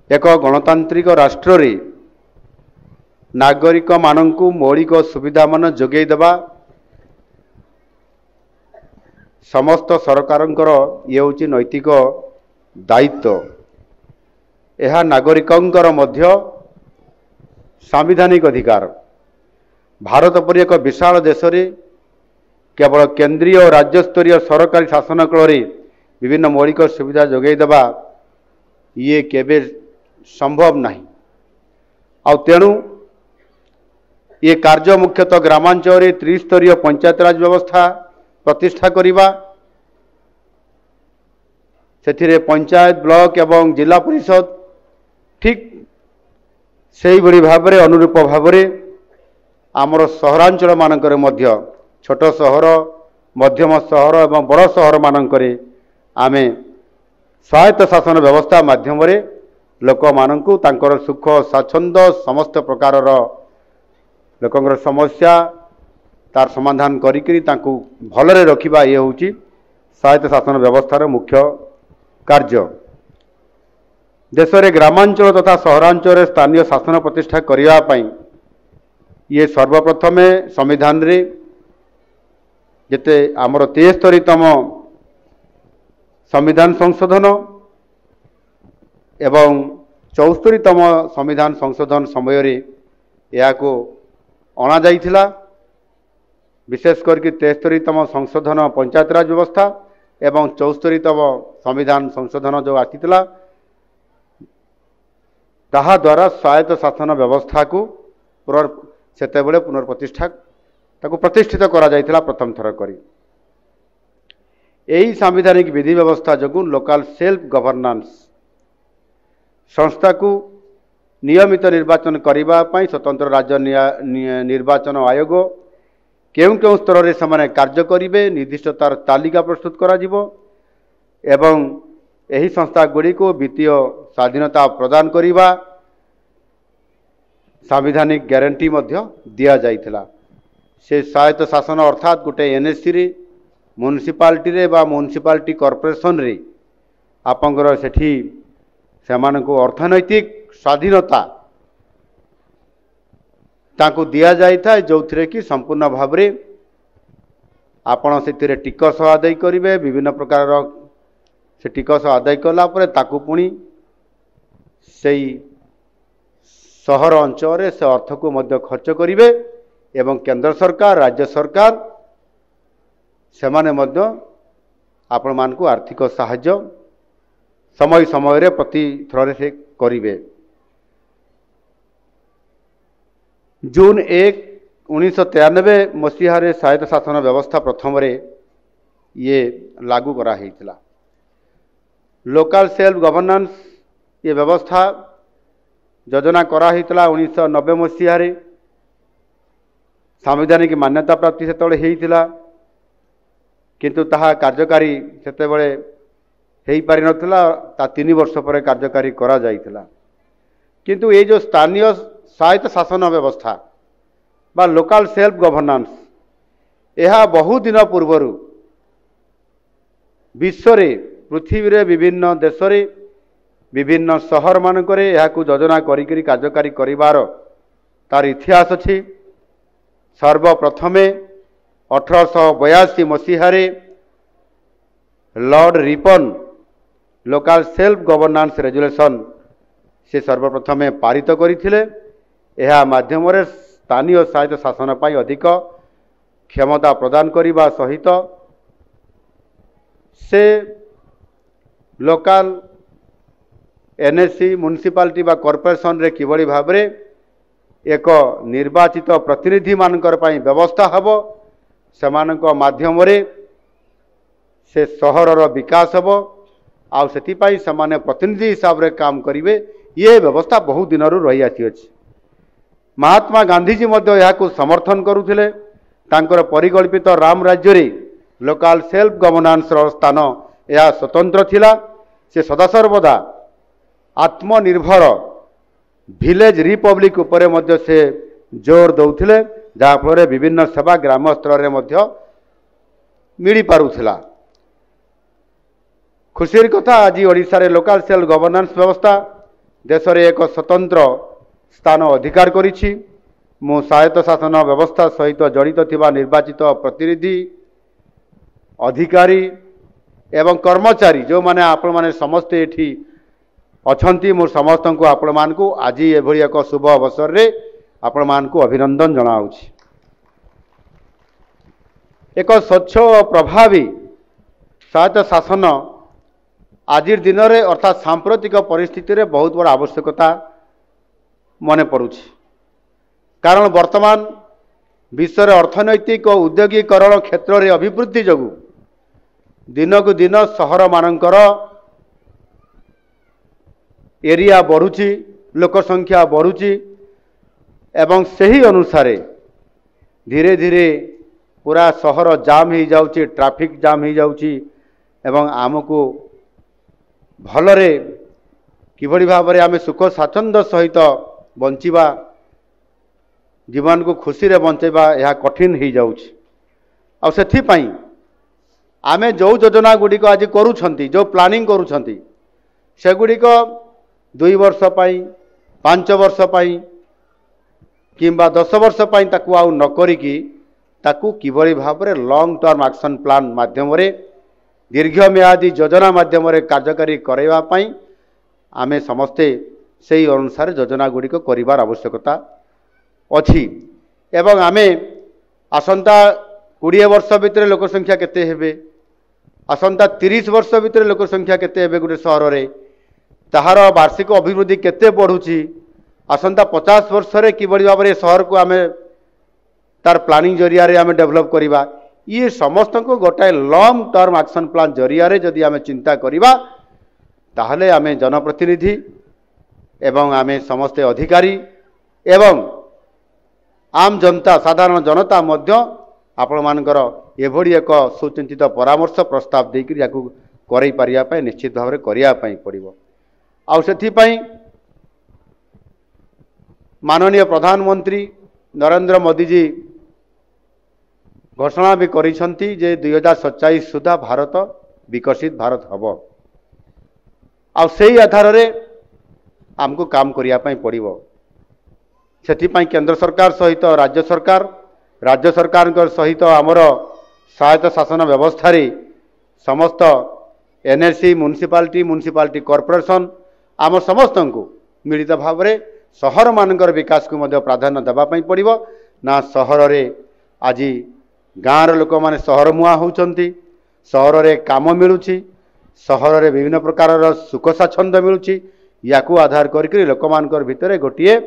एक गणतांत्रिक राष्ट्र रे नागरिक माननकु मौलिक सुविधा मान जोगै देबा समस्त सरकारंकर ये होची नैतिक दायित्व। यह नागरिकंकर मध्य सांविधानिक अधिकार। भारत परि एक विशाल देश रे केवल केंद्रीय और राज्य स्तरीय सरकारी शासन कल विभिन्न मौलिक सुविधा जोगै देबा ये केबे संभव नहीं। आ तेणु ये कार्य मुख्यतः ग्रामांचल त्रिस्तरीय पंचायतराज व्यवस्था प्रतिष्ठा करिबा, सेथिरे पंचायत ब्लॉक एवं जिला परिषद ठीक से भली भाव में अनुरूप भाव में आमर सहरांचल मानकर मध्य छोट सहर मध्यम सहर एवं बड़ सहर मानकरे आमे स्वायत्त शासन व्यवस्था माध्यम लोक मानकु तांकर सुख स्वाच्छंद समस्त प्रकार लोकंर समस्या तार समाधान करिकरी तांकु भलरे रखिबा ये होची स्वायत्त शासन व्यवस्थार मुख्य कार्य। देश में ग्रामांचल तथा सहरांचल स्थानीय शासन प्रतिष्ठा करिया पई ये सर्वप्रथमे संविधान रे जेते आमर 73तम संविधान संशोधन एवं 74तम संविधान संशोधन समय यह को अणा जाइथिला। विशेष करके 73तम संशोधन पंचायतराज व्यवस्था एवं 74तम संविधान संशोधन जो आसीथिला ताहा द्वारा स्वायत्त शासन व्यवस्था को सेते बेले पुनर्प्रतिष्ठा ताको प्रतिष्ठित करा जाइथिला प्रथम थर करी। यही सांविधानिक विधि व्यवस्था जगु लोकल सेल्फ गवर्नेंस संस्था को नियमित निर्वाचन करिबा पई स्वतंत्र राज्य निर्वाचन आयोग केउं केउं स्तर रे समान कार्य करिवे निर्दिष्ट तार तालिका प्रस्तुत करा जिवो एवं यही संस्था गुड़ी को वित्तीय स्वाधीनता प्रदान करिबा सांविधानिक ग्यारंटी मध्य दिया जाइथिला। से स्वायत्त शासन अर्थात गोटे एनएससी रे म्युनिसिपालिटी रे बा म्युनिसिपालिटी कॉर्पोरेशन रे आपंकर सेठी सेमानकु अर्थनैतिक स्वाधीनता तांकु दिया जाइथा जो थिरे कि संपूर्ण भाव रे आपण सेतिरे टिकस आदाय करिवे विभिन्न प्रकार से टिकस आदाय कला परे ताकु पुणी सेई सहर अंचल से अर्थ को मध्य खर्च करिवे एवं केंद्र सरकार राज्य सरकार सेमाने मध्य आपण मान को आर्थिक सहाय्य समय समय रे प्रति थ्रे से करिवे। जून 1 1993 मसीह स्वायत्त शासन व्यवस्था प्रथम रे ये लागू करा हेतिला। लोकल सेल्फ गवर्नेंस ये व्यवस्था योजना करा हेतिला 1990 मसीह संवैधानिक मान्यता प्राप्ति से हेतिला किंतु ताहा कार्यकारी सेते बेले हेई पारि नथिला ता 3 वर्ष पर कार्यकारी करा जाइथिला। किंतु ये जो स्थानीय स्वायत्त शासन व्यवस्था बा लोकल सेल्फ गवर्नेंस यह बहु दिन पूर्वर विश्व रे पृथ्वी रे विभिन्न देश रे विभिन्न शहर मानकरे यह योजना करी कार्यकारी करिवार तार इतिहास अछि। सर्वप्रथमे 1882 मसीह Lord Ripon local self governance resolution से सर्वप्रथमे पारित करथिले। यह माध्यम स्थानीय स्वायत्त शासन पाई अधिक क्षमता प्रदान करने सहित से लोकल एनएससी म्युनिसिपालिटी बा कॉर्पोरेशन रे किभली भाव में एक निर्वाचित प्रतिनिधि मानकर पाई व्यवस्था हबो सेमानक माध्यम रे से सहरर विकास हबो आउ सेति पाई समाने प्रतिनिधि हिसाब रे काम करिवे ये व्यवस्था बहु दिन रही आसी अछि। महात्मा गांधीजी मध्य यह समर्थन करुथिले। तांकर परिकल्पित राम राज्य रे लोकल सेल्फ गवर्नेंस स्थान यह स्वतंत्र थिला। से सदासर्वदा आत्मनिर्भर विलेज रिपब्लिक उपरे मध्य से जोर दौथिले जहाँ फल विभिन्न सेवा ग्राम स्तर में मध्य मिली पारुथिला। खुशीर कथा आज ओडिशा रे लोकल सेल्फ गवर्नेंस व्यवस्था देश में एक स्वतंत्र स्थान अधिकार करिछि। मु स्वायत्त शासन व्यवस्था सहित जड़ित थिबा निर्वाचित प्रतिनिधि अधिकारी एवं कर्मचारी जो माने आपण माने समस्ते एठी अछंती मु समस्त को आपण मान को आज एभली एक शुभ अवसर रे आपण मान को अभिनंदन जनाउछि। एक स्वच्छ और प्रभावी स्वायत्त शासन आज दिन में अर्थात सांप्रतिक परिस्थिति रे बहुत बड़ा आवश्यकता मन पड़ुछि। कारण वर्तमान विश्व अर्थनैतिक और उद्योगीकरण क्षेत्र में अभिवृद्धि जगु दिन को दिन सहर मानकर एरिया बढ़ुची, लोक संख्या बढ़ुची एवं सही अनुसार धीरे धीरे पूरा सहर जाम हो जाउची, ट्रैफिक जाम हो जाउची एवं आमको भलरे किभली भाव में आम सुख स्वाच्छंद्य सहित बंचिबा जीवन को खुशी रे बंचेबा यह कठिन हो जाउची। आ सेथि पई आमे जो योजना गुड़िक आज करूछंती, जो प्लानिंग करूछंती से गुड़िक 2 वर्ष पाई, 5 वर्ष पाई किंबा 10 वर्ष पाई ताकू आउ न करिकी ताकू किभली भाव में लॉन्ग टर्म एक्शन प्लान माध्यम रे दीर्घम्यादी योजना माध्यम रे कार्यकारी करैबा पई आमे समस्ते सेही अनुसार योजना गुड़िक करिवार आवश्यकता अछि। एवं आमे आसंता 20 वर्ष भितर लोक संख्या केते हेबे, आसंता 30 वर्ष भितर लोक संख्या केते हेबे गोटे सहर रे, ताहार वार्षिक अभिवृद्धि केते बढ़ुची, आसंता 50 वर्ष रे किभली भाव में सहर को आमे तार प्लानिंग जरिया रे आमे डेवलप करिबा, ये समस्त को गोटाए लॉन्ग टर्म एक्शन प्लान जरिया रे जदि आमे चिंता करिबा ताहले आमे जनप्रतिनिधि एवं आमे समस्त अधिकारी एवं आम जनता साधारण जनता मध्य आपण मानकर एभली एक सुचिंतित परामर्श प्रस्ताव देकर याकू करई पारिया पय निश्चित भाव में करिया पय पड़िबो। आउ सेथि पय माननीय प्रधानमंत्री नरेंद्र मोदी जी घोषणा भी करिसंती जे 2047 सुधा भारत विकसित भारत हबो। आउ सेही आधार रे हमको काम करिया पय पड़िबो। सेथि पय केंद्र सरकार सहित राज्य सरकार सहित आमर स्वायत्त शासन व्यवस्था रे समस्त एनएससी म्युनिसिपालिटी कॉर्पोरेशन आम समस्त को मिलित भाव में सहर मानकर विकास को मध्य प्राधान्य देवा पड़िबो ना। सहर रे आज गाँव लोक माने सहर मुआ होउचंती, सहर रे काम मिलुची, सहर रे विभिन्न प्रकार सुख स्वाच्छंद्य मिलुची, याकू आधार करके लोक मानकर भितरे गोटिए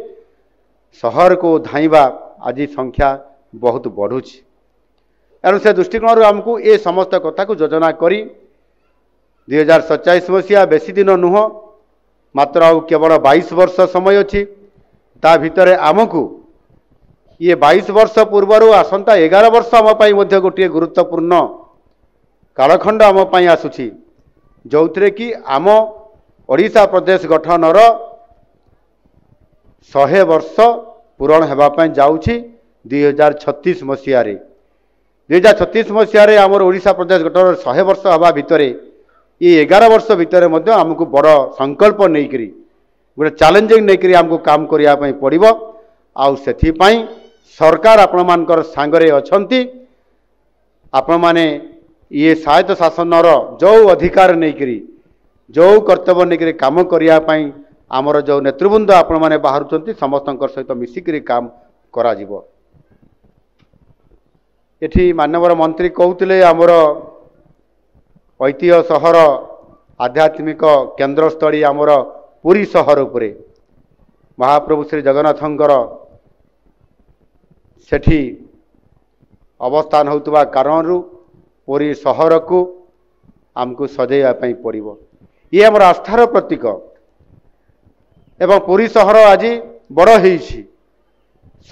सहर को धाइबा आज संख्या बहुत बढ़ुची। एणु से दृष्टिकोण आमको ये समस्त कथा को योजना करी 2047 मसीहा बेसी दिन नुह मात्र आउ केवल 22 वर्ष समय अच्छी। ता भितरे आमको ये 22 वर्ष पूर्वर आसंता 11 वर्ष आम पाई मध्य गोटे गुरुत्वपूर्ण कालखंड आम पाई आसुची, जो थे कि आम ओडिशा प्रदेश गठनर 100 वर्ष पूरण होगापी जाऊँगी 2036 मसीह। 2036 मसीह आमर ओडिशा प्रदेश गठन 100 वर्ष हवा भितर ये 11 वर्ष भितर आमको बड़ संकल्प नहीं करी गोटे चैलेंजिंग नहीं करी आमको काम करने पड़ो। आउ सेथिपाई सरकार आपण मानकर सांगरे अछंती। आपण माने ये स्वायत्त शासनर जो अधिकार नहीं करी जो कर्तव्य नहीं करी काम करने आमर जो नेतृवृंद आपण माने बाहरुचंती समस्त सहित मिसिकरी काम करा जिवो। एठी माननीय मंत्री कहते आमर ऐतिह्य सहर आध्यात्मिक केन्द्रस्थली आमर पुरी सहर उपरे महाप्रभु श्री जगन्नाथंकर सेठी अवस्थान होतुबा कारणरू पुरी सहर को आमको सजैया पड़ो। ये आमर आस्थार प्रतीक एवं पुरी सहर आज बड़ होइछि।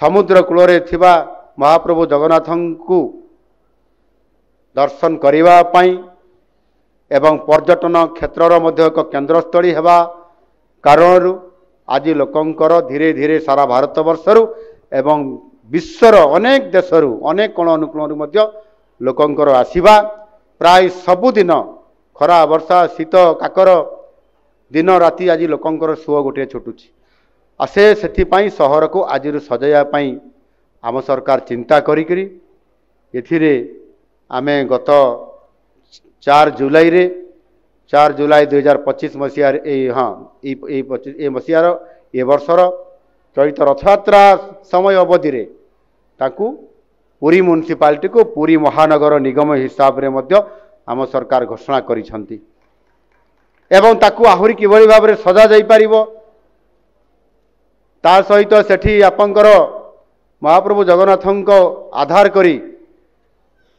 समुद्र कूल थिबा महाप्रभु जगन्नाथ को दर्शन करिबा पई एवं पर्यटन क्षेत्रर मध्य एक केन्द्रस्थली हेबा कारणरू आज लोकंकर धीरे धीरे सारा भारत वर्षरु एवं विश्वर अनेक देशरू अनेक कोण अनुकोणरू मध्य लोकंकर आसीबा प्राय सबुदिन खरा वर्षा शीत काकर दिन राति आज लोकंकर सुओ गोटे छुटुची आ से सहर को आज सजाइवाई आम सरकार चिंता करी एथिरे आमे गत 4 जुलाई रे 4 जुलाई 2025 मसीहार हाँ ये मसीहार ए वर्षर चलित रथयात्रा समय अवधि रे ताकू पुरी म्युनिसिपालिटी को पुरी महानगर निगम हिसाब रे मध्य आम सरकार घोषणा करिसंती एवं ताकू आहुरी किभଳି भाबरे सजा जाई परिबो ता सहित सेठी आपंकर महाप्रभु जगन्नाथंको आधार करी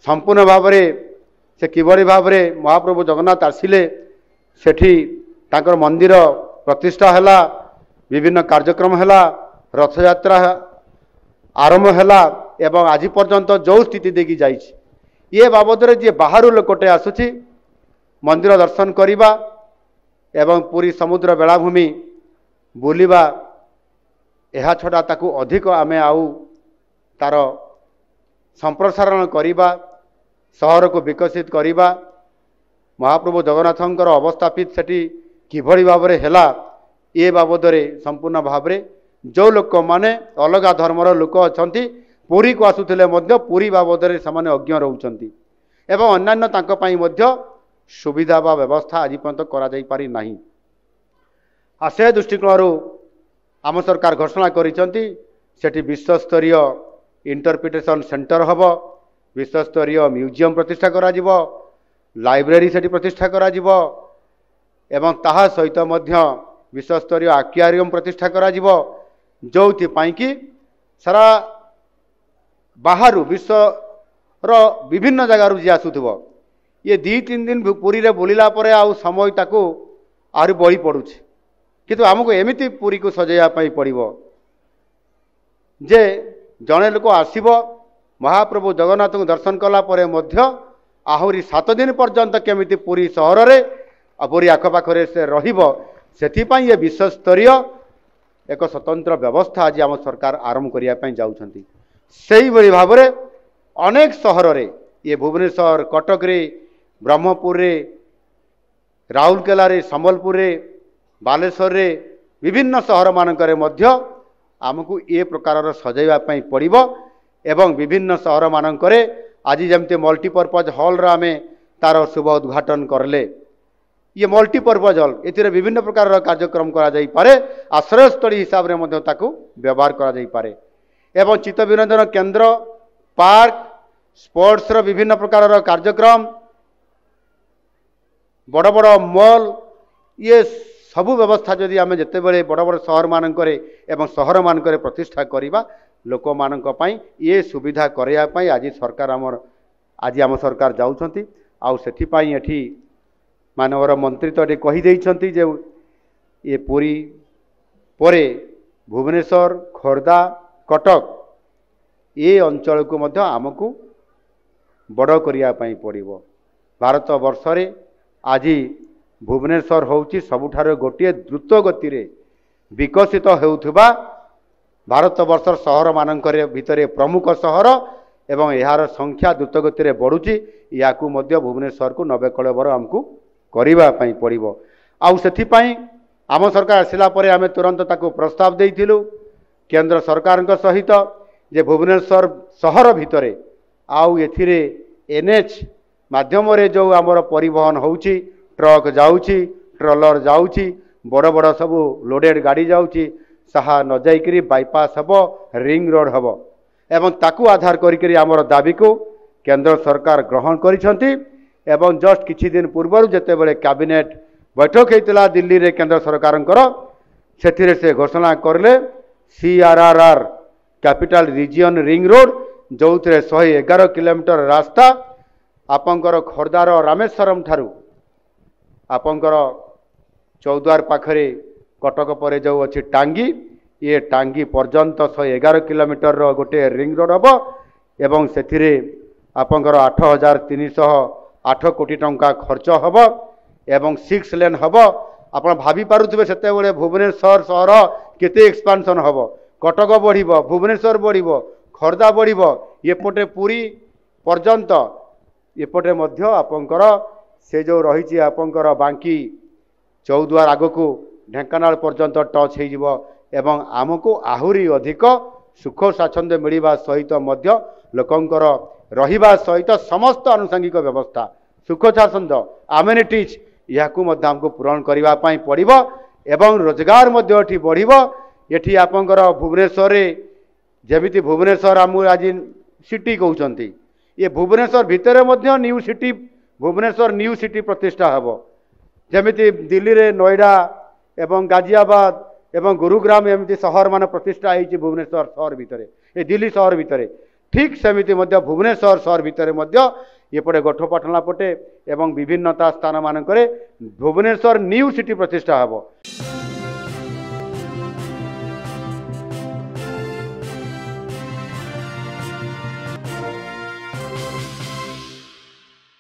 संपूर्ण भाबरे से किभଳି भाबरे महाप्रभु जगन्नाथ आसिले सेठी ताकर मंदिर प्रतिष्ठा हैला विभिन्न कार्यक्रम हैला रथयात्रा आरंभ हैला एवं आज पर्यंत जो स्थिति देखी जाइछि ये बाबद रे जे बाहर लोकटे आसुछि मंदिर दर्शन करिबा एवं पूरी समुद्र बेलाभूमि बुलिबा एहा छड़ा ताकू अधिक आमे आउ तार संप्रसारण करिबा सहर को विकसित करिबा महाप्रभु जगन्नाथंकर अवस्थापित सेठी किभଳି भाबरे हैला ए बाबद रे संपूर्ण भाबरे जो लोक माने अलग धर्मर लोक अछंती पुरी को आसुथिले मध्य पुरी बाबद रे सामान्य अज्ञ रहउचंती एवं अन्यान्य तांको पई मध्य सुविधा बा व्यवस्था आज पर्यंत करा जाई पारि नाही आ से दृष्टिकोणरू आम सरकार घोषणा करिसंती सेठी विश्वस्तरीय इंटरप्रिटेशन सेंटर हबो विश्वस्तरीय म्यूजियम प्रतिष्ठा करा जिवो लाइब्रेरी सेठी प्रतिष्ठा करा जिवो एवं ताहा सहित मध्य विश्वस्तरीय एक्वेरियम प्रतिष्ठा करा जिवो जोथि पाई कि सारा बाहर विश्व रो विभिन्न जगार जी आसुथिबो ये 2-3 दिन पुरी रे बुलिला परे आउ समय ताकू आहुरी बढ़ी पड़ुछि किंतु आमको एमिति पुरी को सजाइया पाई पड़िबो जे जने लोक आसीबो महाप्रभु जगन्नाथ को दर्शन कला परे मध्य आहुरी 7 दिन पर्यंत केमिति पुरी सहर रे पुरी आखपाखरे से रहिबो सेथि पाई ये विश्वस्तरीय एक स्वतंत्र व्यवस्था आज आम सरकार आरंभ करिया पाई जाउछंती सेही बड़ी भाबरे अनेक सहर रे ये भुवनेश्वर कटक रे ब्रह्मपुर रे राउरकेला रे संबलपुर रे बालेश्वर रे विभिन्न सहर मानकरे मध्य आमको ये प्रकार सजाइवा पाई पड़िबो एवं विभिन्न सहर मानकरे आज जमते मल्टीपर्पज हॉल रा आमे तार शुभ उद्घाटन करले ये मल्टीपर्पज हॉल एथिरे विभिन्न प्रकार कार्यक्रम करा जाई पारे आश्रयस्थली हिसाब रे मध्य ताकू व्यवहार करा जाई पारे एवं चित्त विनोदन केन्द्र पार्क स्पोर्ट्स रो विभिन्न प्रकार कार्यक्रम बड़ बड़ मॉल ये सबु व्यवस्था जदि आम जिते बड़े बड़ बड़ सहर मानकरे एवं सहर मानकरे प्रतिष्ठा करिबा लोक मानक पई ये सुविधा करया पई आज सरकार आमर आज आम सरकार जाउछंती आउ सेथि पई एठी मानवर मंत्री तो एठी कहि दैछंती जे ये पुरी परे भुवनेश्वर खोर्धा कटक ये अंचल को मध्य आमको बड़ करिया पई पड़िबो भारत वर्ष रे आज भुवनेश्वर होउची सबुठार गोटे द्रुत गति रे विकसित हेउथबा भारत वर्षर सहर मानकरे भितरे प्रमुख सहर एवं यार संख्या द्रुत गति रे बढ़ुची याकू मध्य भुवनेश्वर को 90 कलेबर हमकू करिबा पई पड़िबो आउ सेथि पई आम सरकार आसिला परे आमे तुरंत ताकू प्रस्ताव देइथिलु केंद्र सरकार सहित जे भुवनेश्वर सहर भितरे आउ एथिरे एनएच माध्यम रे जो आमर परिवहन होउची ट्रक जाउची ट्रलर जाउची बड़ बड़ सबू लोडेड गाड़ी जाउची साहा न जाइकरी बाईपास हबो रिंग रोड हबो एवं ताकू आधार करिकरी आमर दाबी को केंद्र सरकार ग्रहण करिसंती एवं जस्ट किछि दिन पूर्व जेते बेले कैबिनेट बैठक हेतिला दिल्ली रे केंद्र सरकारंकर सेथिरे से घोषणा करले सीआरआरआर कैपिटल रीजन रिंग रोड जो 111 किलोमीटर रास्ता आपंकर खोर्धार रामेश्वरम ठारू आपंकर चौद्वार पाखरे कटक पर जो अच्छी टांगी ये टांगी पर्यंत 111 किलोमीटर गोटे रिंग रोड हम एवं से आपंकर 8,308 कोटी टंका खर्च हम एवं 6 लेन हम आप भाभी पारुथिबे सेतेबेले भुवनेश्वर सहर केते एक्सपांशन हम कटक बढ़िबो भुवनेश्वर बढ़िबो खोर्धा बढ़िबो एपटे पुरी पर्यंत एपटे मध्य आपंकर से जो रही आपंकर बांकी चौद्वार आग को ढेंकानाल पर्यंत टच हो एवं आमको आहुरी अधिक सुख स्वाच्छंद्य मिलवा सहित मध्य लोकंकर रहिबा सहित समस्त आनुषंगिक व्यवस्था सुख स्वाच्छंद्य आमेनिटीज याकू मध्य हमको पूरण करबा पई पड़िबो एवं रोजगार मध्य एठी बढ़िबो। एठी आपनकर भुवनेश्वर रे जेमिति भुवनेश्वर आम आज सिटी कहउचंती ये भुवनेश्वर भितर मध्य new city Bhubaneswar new city प्रतिष्ठा हेबो जेमिति दिल्ली रे नोएडा एवं गाजियाबाद एवं गुरुग्राम एमती सहर मान प्रतिष्ठा होती भुवनेश्वर सहर भितर ये दिल्ली सहर भितर ठीक सेमिति मध्य भुवनेश्वर सहर भितर मध्य एपटे गोठपाटना पटे एवं विभिन्नता स्थान मानक भुवनेश्वर न्यू सिटी प्रतिष्ठा हेबो।